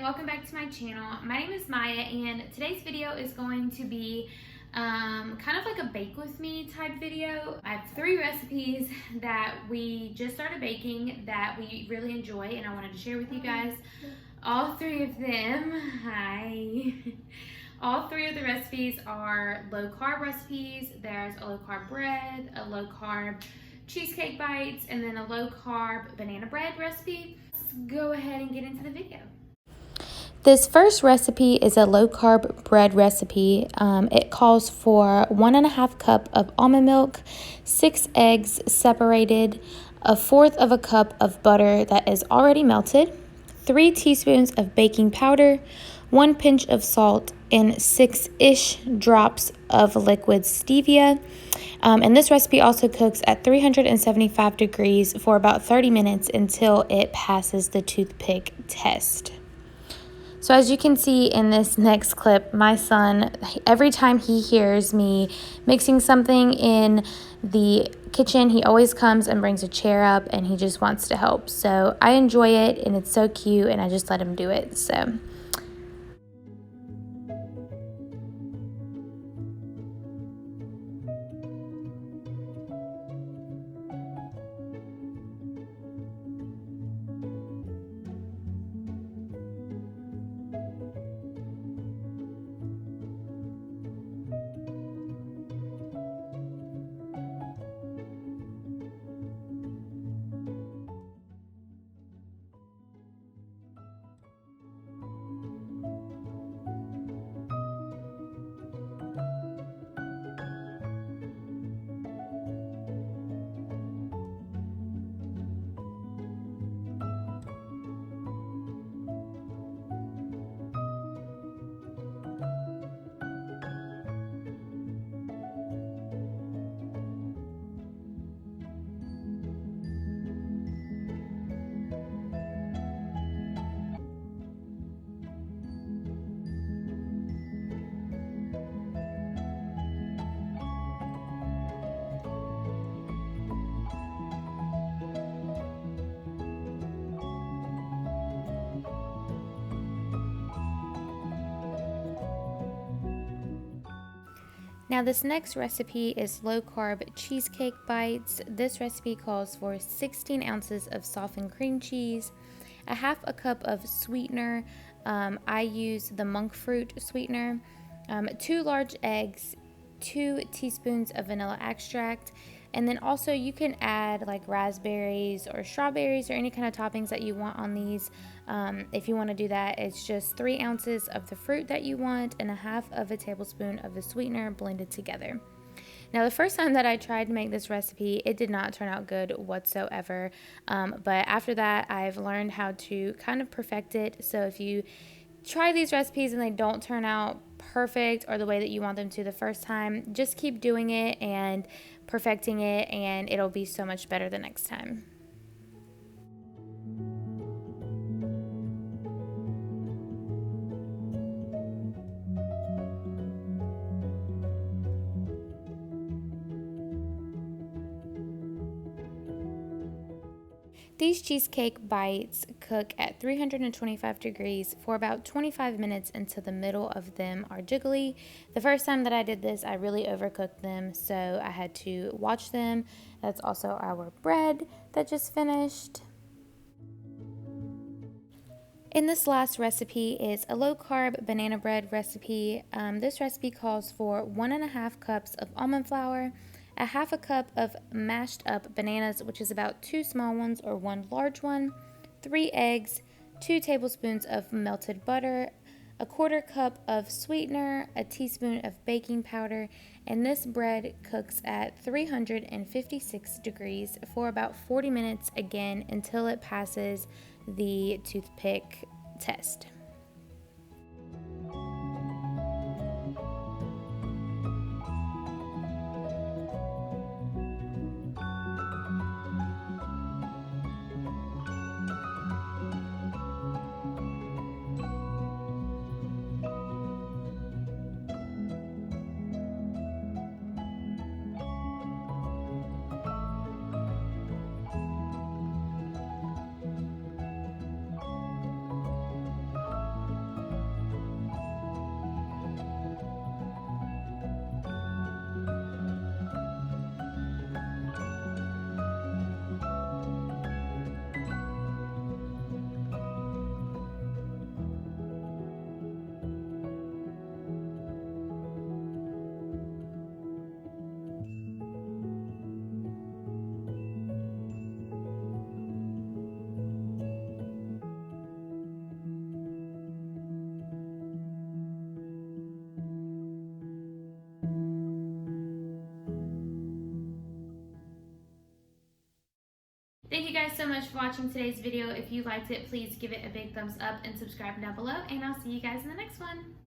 welcome back to my channel. My name is Maya and today's video is going to be kind of like a bake with me type video. I have 3 recipes that we just started baking that we really enjoy and I wanted to share with you guys. All 3 of them, all 3 of the recipes are low carb recipes. There's a low carb bread, a low carb cheesecake bites, and then a low carb banana bread recipe. Let's go ahead and get into the video. This first recipe is a low carb bread recipe. It calls for 1.5 cup of almond milk, 6 eggs separated, 1/4 cup of butter that is already melted, 3 teaspoons of baking powder, 1 pinch of salt, and 6-ish drops of liquid stevia. And this recipe also cooks at 375 degrees for about 30 minutes until it passes the toothpick test. So as you can see in this next clip, my son, every time he hears me mixing something in the kitchen, he always comes and brings a chair up and he just wants to help. So I enjoy it and it's so cute and I just let him do it. So now this next recipe is low carb cheesecake bites. This recipe calls for 16 ounces of softened cream cheese, 1/2 cup of sweetener. I use the monk fruit sweetener, 2 large eggs, 2 teaspoons of vanilla extract, and then also you can add like raspberries or strawberries or any kind of toppings that you want on these. If you want to do that, it's just 3 ounces of the fruit that you want and 1/2 tablespoon of the sweetener blended together. Now, the first time that I tried to make this recipe, it did not turn out good whatsoever. But after that, I've learned how to kind of perfect it. So if you try these recipes and they don't turn out perfect or the way that you want them to the first time, just keep doing it and perfecting it, and it'll be so much better the next time. These cheesecake bites cook at 325 degrees for about 25 minutes until the middle of them are jiggly. The first time that I did this, I really overcooked them, so I had to watch them. That's also our bread that just finished. In this last recipe is a low carb banana bread recipe. This recipe calls for 1.5 cups of almond flour, 1/2 cup of mashed up bananas, which is about 2 small ones or 1 large one, 3 eggs, 2 tablespoons of melted butter, 1/4 cup of sweetener, a teaspoon of baking powder, and this bread cooks at 356 degrees for about 40 minutes again until it passes the toothpick test. you guys so much for watching today's video. If you liked it, please give it a big thumbs up and subscribe down below, and I'll see you guys in the next one.